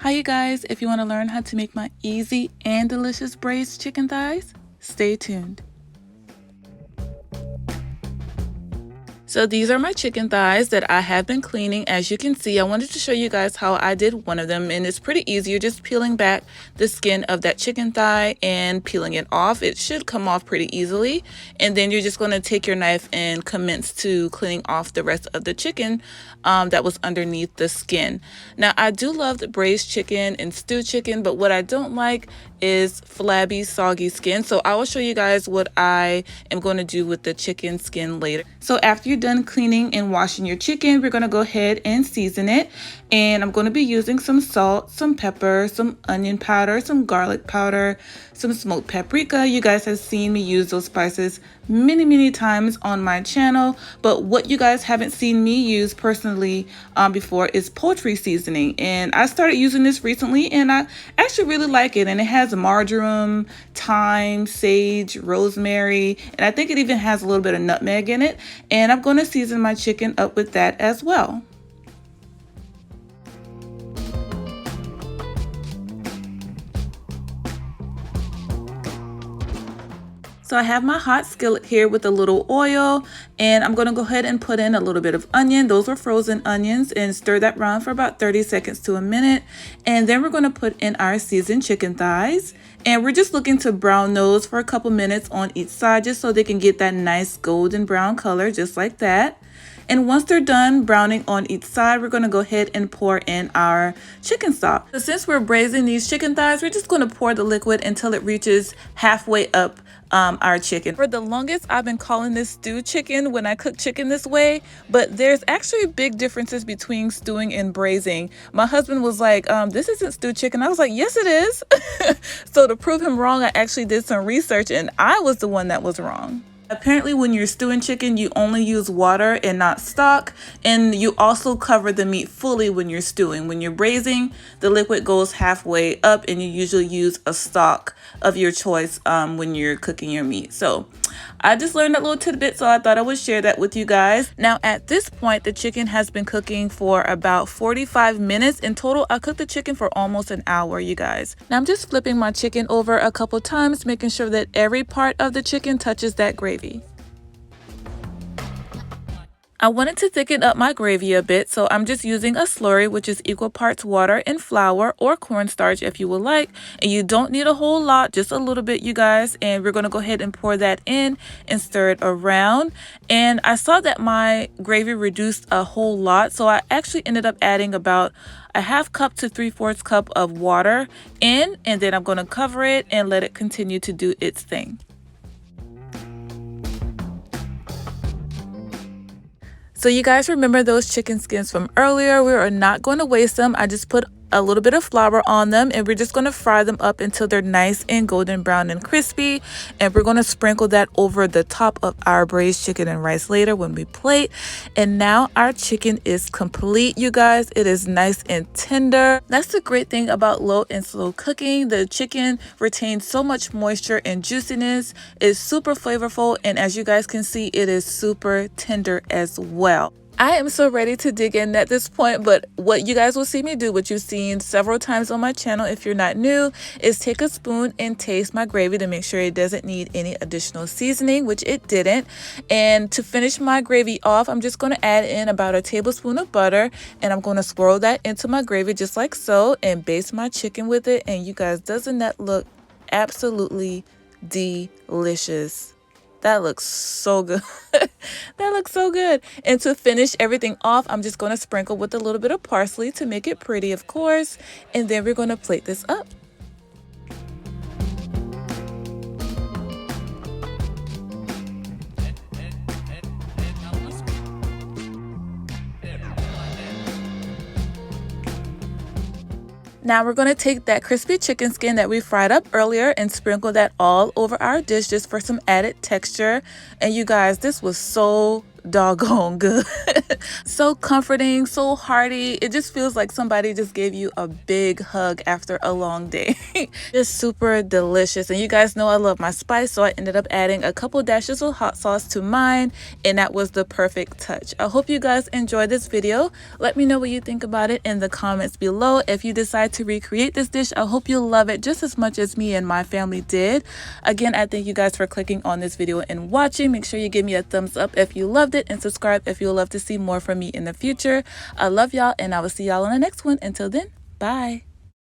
Hi you guys, if you want to learn how to make my easy and delicious braised chicken thighs, stay tuned. So these are my chicken thighs that I have been cleaning. As you can see, I wanted to show you guys how I did one of them, and it's pretty easy. You're just peeling back the skin of that chicken thigh and peeling it off. It should come off pretty easily, and then you're just going to take your knife and commence to cleaning off the rest of the chicken that was underneath the skin. Now I do love the braised chicken and stewed chicken, but what I don't like is flabby, soggy skin. So I will show you guys what I am going to do with the chicken skin later. So after you're done cleaning and washing your chicken, we're going to go ahead and season it. And I'm going to be using some salt, some pepper, some onion powder, some garlic powder, some smoked paprika. You guys have seen me use those spices many times on my channel, but what you guys haven't seen me use personally before is poultry seasoning. And I started using this recently, and I actually really like it. And it has marjoram, thyme, sage, rosemary, and I think it even has a little bit of nutmeg in it. And I'm going to season my chicken up with that as well. So I have my hot skillet here with a little oil, and I'm going to go ahead and put in a little bit of onion. Those are frozen onions, and stir that around for about 30 seconds to a minute. And then we're going to put in our seasoned chicken thighs, and we're just looking to brown those for a couple minutes on each side, just so they can get that nice golden brown color, just like that. And once they're done browning on each side, we're going to go ahead and pour in our chicken stock. So since we're braising these chicken thighs, we're just going to pour the liquid until it reaches halfway up our chicken. For the longest, I've been calling this stewed chicken when I cook chicken this way, but there's actually big differences between stewing and braising. My husband was like, this isn't stewed chicken. I was like, yes, it is. So to prove him wrong, I actually did some research, and I was the one that was wrong. Apparently, when you're stewing chicken, you only use water and not stock, and you also cover the meat fully when you're stewing. When you're braising, the liquid goes halfway up, and you usually use a stock of your choice when you're cooking your meat. So I just learned that little tidbit, so I thought I would share that with you guys. Now at this point, the chicken has been cooking for about 45 minutes. In total, I cooked the chicken for almost an hour, you guys. Now I'm just flipping my chicken over a couple times, making sure that every part of the chicken touches that gravy. I wanted to thicken up my gravy a bit, so I'm just using a slurry, which is equal parts water and flour, or cornstarch if you would like. And you don't need a whole lot, just a little bit, you guys. And we're going to go ahead and pour that in and stir it around. And I saw that my gravy reduced a whole lot, so I actually ended up adding about a half cup to 3/4 cup of water in, and then I'm going to cover it and let it continue to do its thing. So you guys remember those chicken skins from earlier? We are not going to waste them. I just put a little bit of flour on them, and we're just going to fry them up until they're nice and golden brown and crispy. And we're going to sprinkle that over the top of our braised chicken and rice later when we plate. And now our chicken is complete, you guys. It is nice and tender. That's the great thing about low and slow cooking. The chicken retains so much moisture and juiciness. It's super flavorful, and as you guys can see, it is super tender as well. I am so ready to dig in at this point, but what you guys will see me do, what you've seen several times on my channel if you're not new, is take a spoon and taste my gravy to make sure it doesn't need any additional seasoning, which it didn't. And to finish my gravy off, I'm just going to add in about a tablespoon of butter, and I'm going to swirl that into my gravy just like so, and baste my chicken with it. And you guys, doesn't that look absolutely delicious? That looks so good. That looks so good. And to finish everything off, I'm just going to sprinkle with a little bit of parsley to make it pretty, of course. And then we're going to plate this up. Now we're going to take that crispy chicken skin that we fried up earlier and sprinkle that all over our dish just for some added texture. And you guys, this was so doggone good. So comforting, so hearty. It just feels like somebody just gave you a big hug after a long day. Just super delicious. And you guys know I love my spice, so I ended up adding a couple dashes of hot sauce to mine, and that was the perfect touch. I hope you guys enjoyed this video. Let me know what you think about it in the comments below. If you decide to recreate this dish, I hope you'll love it just as much as me and my family did. Again, I thank you guys for clicking on this video and watching. Make sure you give me a thumbs up if you loved it, and subscribe if you'd love to see more from me in the future. I love y'all, and I will see y'all in the next one. Until then, bye.